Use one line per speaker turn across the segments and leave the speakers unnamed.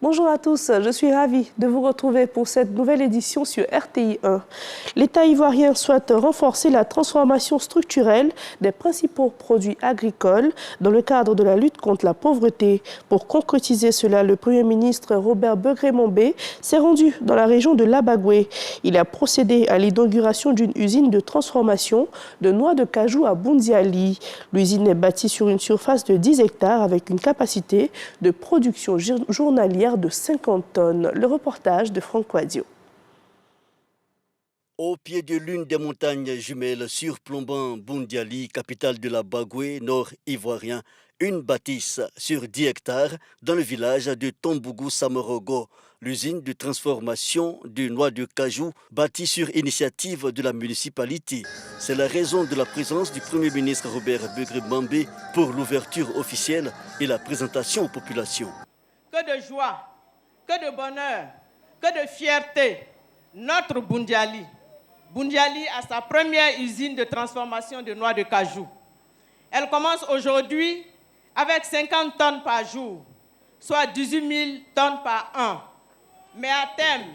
Bonjour à tous, je suis ravie de vous retrouver pour cette nouvelle édition sur RTI 1. L'État ivoirien souhaite renforcer la transformation structurelle des principaux produits agricoles dans le cadre de la lutte contre la pauvreté. Pour concrétiser cela, le Premier ministre Robert Begré-Mambé s'est rendu dans la région de l'Abagoué. Il a procédé à l'inauguration d'une usine de transformation de noix de cajou à Boundiali. L'usine est bâtie sur une surface de 10 hectares avec une capacité de production journalière de 50 tonnes. Le reportage de Franck Quadio.
Au pied de l'une des montagnes jumelles surplombant Boundiali, capitale de la Bagoué, nord ivoirien, une bâtisse sur 10 hectares dans le village de Tombougou-Samorogo, l'usine de transformation de noix de cajou bâtie sur initiative de la municipalité. C'est la raison de la présence du Premier ministre Robert Begré-Mambé pour l'ouverture officielle et la présentation aux populations.
Que de joie, que de bonheur, que de fierté, notre Boundiali. Boundiali a sa première usine de transformation de noix de cajou. Elle commence aujourd'hui avec 50 tonnes par jour, soit 18 000 tonnes par an. Mais à terme,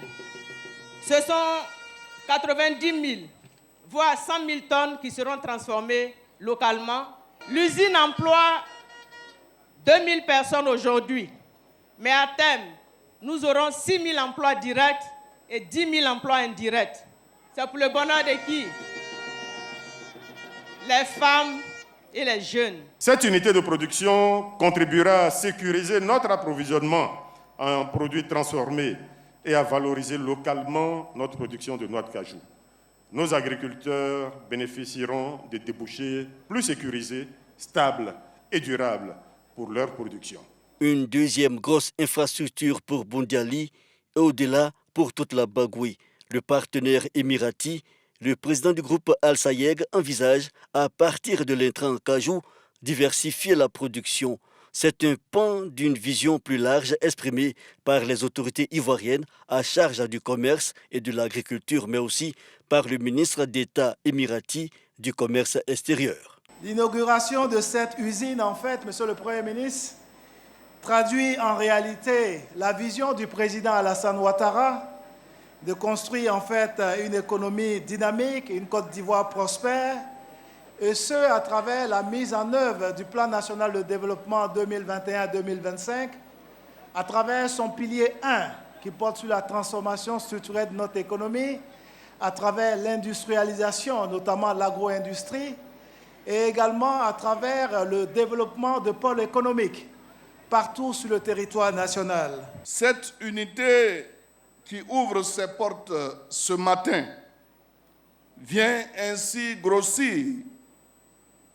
ce sont 90 000, voire 100 000 tonnes qui seront transformées localement. L'usine emploie 2000 personnes aujourd'hui. Mais à terme, nous aurons 6 000 emplois directs et 10 000 emplois indirects. C'est pour le bonheur de qui? Les femmes et les jeunes.
Cette unité de production contribuera à sécuriser notre approvisionnement en produits transformés et à valoriser localement notre production de noix de cajou. Nos agriculteurs bénéficieront de débouchés plus sécurisés, stables et durables pour leur production.
Une deuxième grosse infrastructure pour Boundiali et au-delà pour toute la Bagoué. Le partenaire émirati, le président du groupe Al Sayeg, envisage, à partir de l'intrant cajou, diversifier la production. C'est un pan d'une vision plus large exprimée par les autorités ivoiriennes à charge du commerce et de l'agriculture, mais aussi par le ministre d'État émirati du commerce extérieur.
L'inauguration de cette usine, en fait, Monsieur le Premier ministre, traduit en réalité la vision du président Alassane Ouattara de construire en fait une économie dynamique, une Côte d'Ivoire prospère, et ce à travers la mise en œuvre du Plan national de développement 2021-2025, à travers son pilier 1 qui porte sur la transformation structurelle de notre économie, à travers l'industrialisation, notamment l'agro-industrie, et également à travers le développement de pôles économiques partout sur le territoire national.
Cette unité qui ouvre ses portes ce matin vient ainsi grossir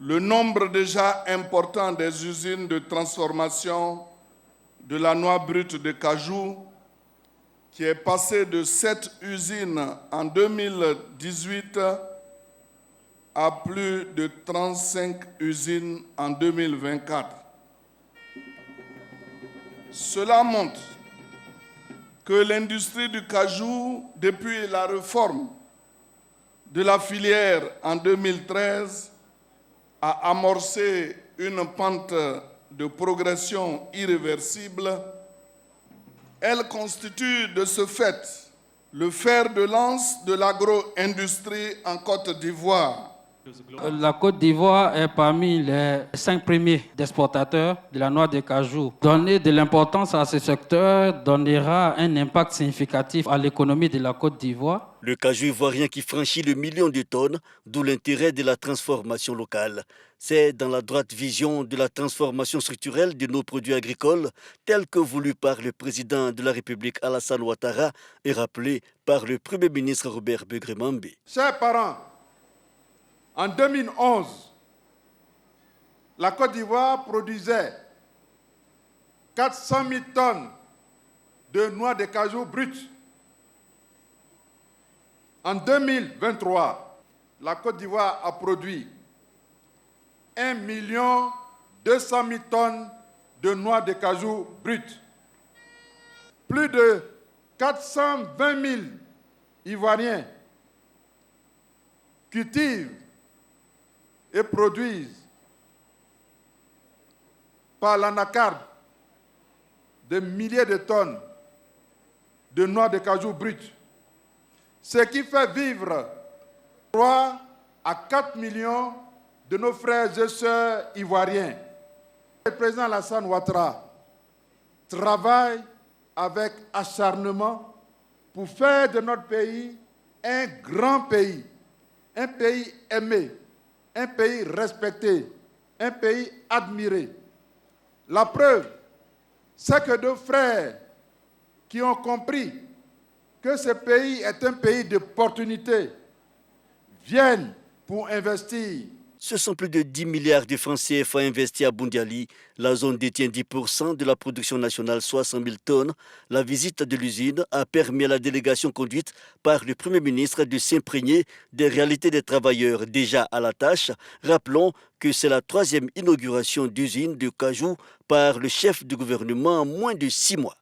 le nombre déjà important des usines de transformation de la noix brute de cajou, qui est passé de 7 usines en 2018 à plus de 35 usines en 2024. Cela montre que l'industrie du cajou, depuis la réforme de la filière en 2013, a amorcé une pente de progression irréversible. Elle constitue de ce fait le fer de lance de l'agro-industrie en Côte d'Ivoire.
La Côte d'Ivoire est parmi les 5 premiers exportateurs de la noix de cajou. Donner de l'importance à ce secteur donnera un impact significatif à l'économie de la Côte d'Ivoire.
Le cajou ivoirien qui franchit le million de tonnes, d'où l'intérêt de la transformation locale. C'est dans la droite vision de la transformation structurelle de nos produits agricoles, telle que voulue par le président de la République Alassane Ouattara et rappelée par le Premier ministre Robert Begré-Mambé.
Chers parents, en 2011, la Côte d'Ivoire produisait 400 000 tonnes de noix de cajou brutes. En 2023, la Côte d'Ivoire a produit 1 200 000 tonnes de noix de cajou brutes. Plus de 420 000 Ivoiriens cultivent et produisent par l'anacarde des milliers de tonnes de noix de cajou brut, ce qui fait vivre 3 à 4 millions de nos frères et sœurs ivoiriens. Le président Alassane Ouattara travaille avec acharnement pour faire de notre pays un grand pays, un pays aimé, un pays respecté, un pays admiré. La preuve, c'est que deux frères qui ont compris que ce pays est un pays d'opportunités viennent pour investir.
Ce sont plus de 10 milliards de francs CFA investis à Boundiali. La zone détient 10% de la production nationale, soit 100 000 tonnes. La visite de l'usine a permis à la délégation conduite par le Premier ministre de s'imprégner des réalités des travailleurs déjà à la tâche. Rappelons que c'est la 3e inauguration d'usine de cajou par le chef du gouvernement en moins de 6 mois.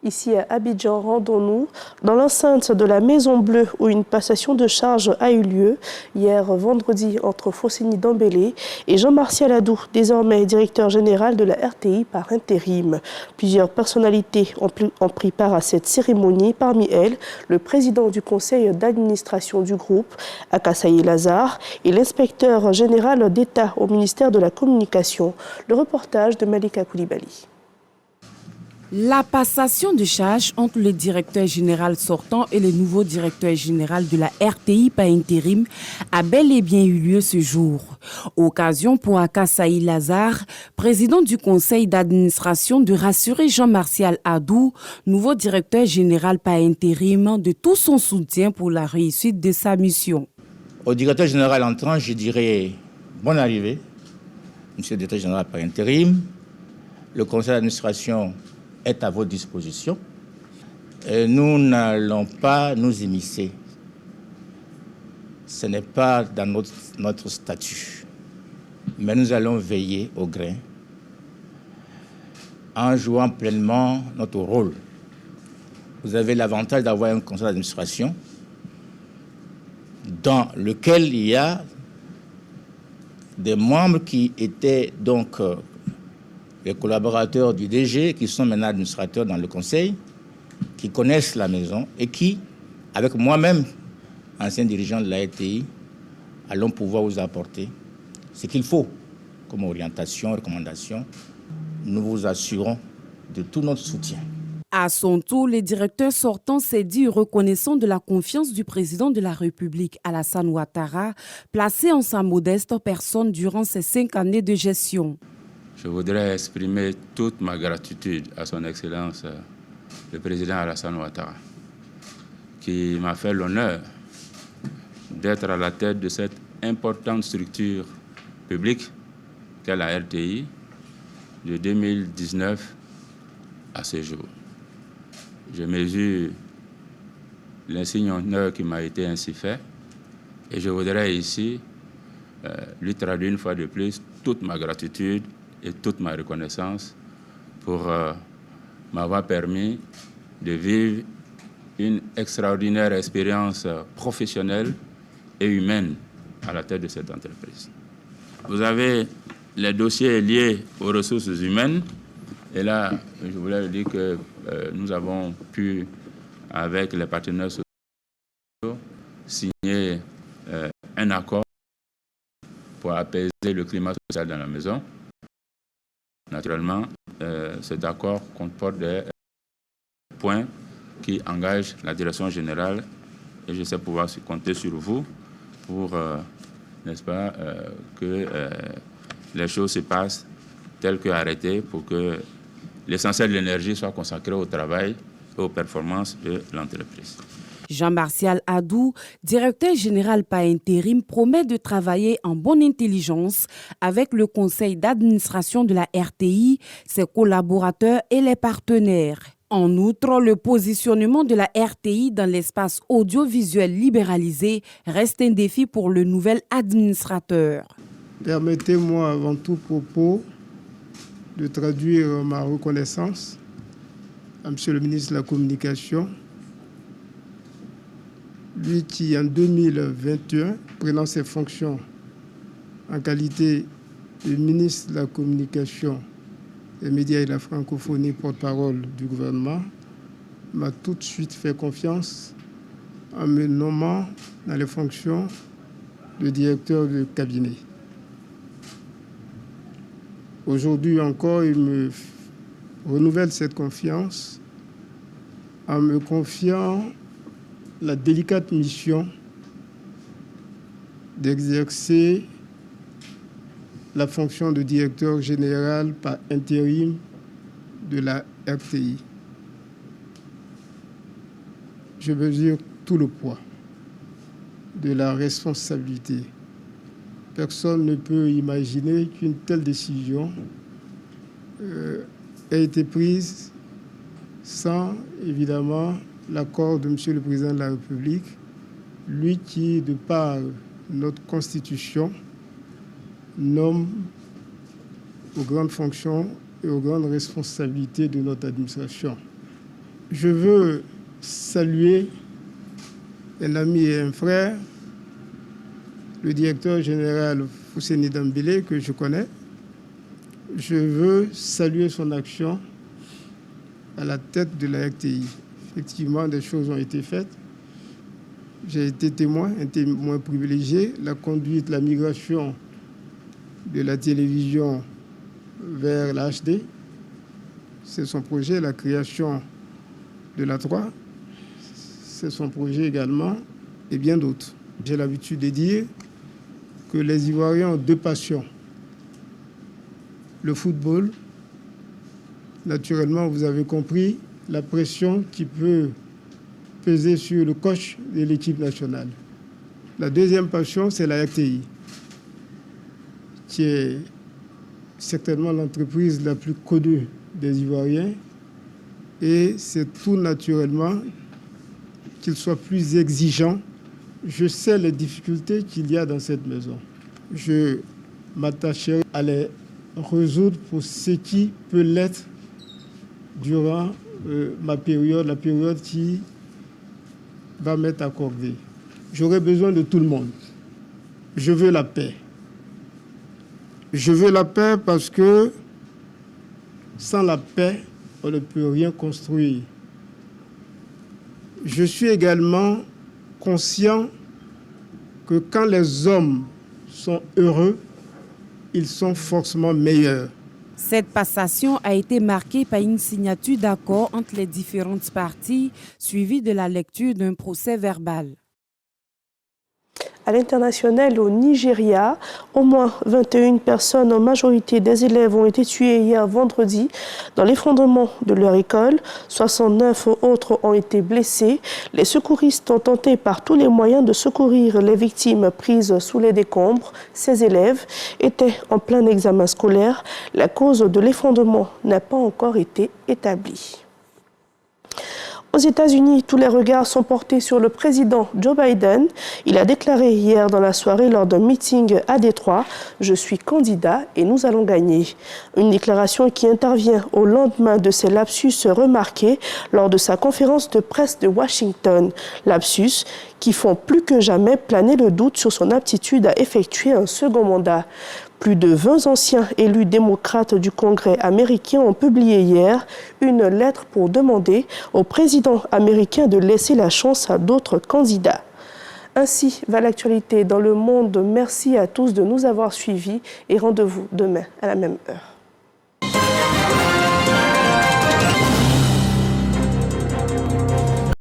Ici à Abidjan, rendons-nous dans l'enceinte de la Maison Bleue où une passation de charges a eu lieu hier vendredi entre Fousseni Dembélé et Jean-Martial Adou, désormais directeur général de la RTI par intérim. Plusieurs personnalités ont pris part à cette cérémonie, parmi elles le président du conseil d'administration du groupe, Akassaye Lazare, et l'inspecteur général d'État au ministère de la Communication. Le reportage de Malika Koulibaly.
La passation de charges entre le directeur général sortant et le nouveau directeur général de la RTI par intérim a bel et bien eu lieu ce jour. Occasion pour Akassaye Lazare, président du conseil d'administration, de rassurer Jean-Martial Adou, nouveau directeur général par intérim, de tout son soutien pour la réussite de sa mission.
Au directeur général entrant, je dirais bonne arrivée, monsieur le directeur général par intérim. Le conseil d'administration est à votre disposition. Nous n'allons pas nous immiscer. Ce n'est pas dans notre statut. Mais nous allons veiller au grain en jouant pleinement notre rôle. Vous avez l'avantage d'avoir un conseil d'administration dans lequel il y a des membres qui étaient donc les collaborateurs du DG, qui sont maintenant administrateurs dans le conseil, qui connaissent la maison et qui, avec moi-même, ancien dirigeant de la RTI, allons pouvoir vous apporter ce qu'il faut comme orientation, recommandation. Nous vous assurons de tout notre soutien.
À son tour, le directeur sortant s'est dit reconnaissant de la confiance du président de la République, Alassane Ouattara, placé en sa modeste personne durant ces 5 années de gestion.
Je voudrais exprimer toute ma gratitude à son Excellence, le président Alassane Ouattara, qui m'a fait l'honneur d'être à la tête de cette importante structure publique qu'est la RTI de 2019 à ce jour. Je mesure l'insigne honneur qui m'a été ainsi fait et je voudrais ici lui traduire une fois de plus toute ma gratitude et toute ma reconnaissance pour m'avoir permis de vivre une extraordinaire expérience professionnelle et humaine à la tête de cette entreprise. Vous avez les dossiers liés aux ressources humaines. Et là, je voulais dire que nous avons pu, avec les partenaires sociaux, signer un accord pour apaiser le climat social dans la maison. Naturellement, cet accord comporte des points qui engagent la direction générale et je sais pouvoir compter sur vous pour, n'est-ce pas, que les choses se passent telles qu'arrêtées pour que l'essentiel de l'énergie soit consacré au travail et aux performances de l'entreprise.
Jean-Martial Adou, directeur général par intérim, promet de travailler en bonne intelligence avec le conseil d'administration de la RTI, ses collaborateurs et les partenaires. En outre, le positionnement de la RTI dans l'espace audiovisuel libéralisé reste un défi pour le nouvel administrateur.
Permettez-moi avant tout propos de traduire ma reconnaissance à Monsieur le ministre de la Communication, lui qui en 2021, prenant ses fonctions en qualité de ministre de la Communication, des médias et de la francophonie, porte-parole du gouvernement, m'a tout de suite fait confiance en me nommant dans les fonctions de directeur de cabinet. Aujourd'hui encore, il me renouvelle cette confiance en me confiant la délicate mission d'exercer la fonction de directeur général par intérim de la RTI. Je mesure tout le poids de la responsabilité. Personne ne peut imaginer qu'une telle décision ait été prise sans, évidemment, l'accord de M. le Président de la République, lui qui, de par notre Constitution, nomme aux grandes fonctions et aux grandes responsabilités de notre administration. Je veux saluer un ami et un frère, le directeur général Fousseni Dambélé, que je connais. Je veux saluer son action à la tête de la RTI. Effectivement, des choses ont été faites. J'ai été témoin, un témoin privilégié. La conduite, la migration de la télévision vers la HD, c'est son projet. La création de la 3, c'est son projet également, et bien d'autres. J'ai l'habitude de dire que les Ivoiriens ont deux passions. Le football, naturellement, vous avez compris la pression qui peut peser sur le coach de l'équipe nationale. La deuxième passion, c'est la RTI, qui est certainement l'entreprise la plus connue des Ivoiriens. Et c'est tout naturellement qu'il soit plus exigeant. Je sais les difficultés qu'il y a dans cette maison. Je m'attacherai à les résoudre pour ce qui peut l'être durant ma période, la période qui va m'être accordée. J'aurai besoin de tout le monde. Je veux la paix. Je veux la paix parce que sans la paix, on ne peut rien construire. Je suis également conscient que quand les hommes sont heureux, ils sont forcément meilleurs.
Cette passation a été marquée par une signature d'accord entre les différentes parties, suivie de la lecture d'un procès verbal.
À l'international, au Nigeria, au moins 21 personnes, en majorité des élèves, ont été tuées hier vendredi dans l'effondrement de leur école. 69 autres ont été blessés. Les secouristes ont tenté par tous les moyens de secourir les victimes prises sous les décombres. Ces élèves étaient en plein examen scolaire. La cause de l'effondrement n'a pas encore été établie. Aux États-Unis, tous les regards sont portés sur le président Joe Biden. Il a déclaré hier dans la soirée lors d'un meeting à Détroit « Je suis candidat et nous allons gagner ». Une déclaration qui intervient au lendemain de ses lapsus remarqués lors de sa conférence de presse de Washington. Lapsus qui font plus que jamais planer le doute sur son aptitude à effectuer un second mandat. Plus de 20 anciens élus démocrates du Congrès américain ont publié hier une lettre pour demander au président américain de laisser la chance à d'autres candidats. Ainsi va l'actualité dans le monde. Merci à tous de nous avoir suivis et rendez-vous demain à la même heure.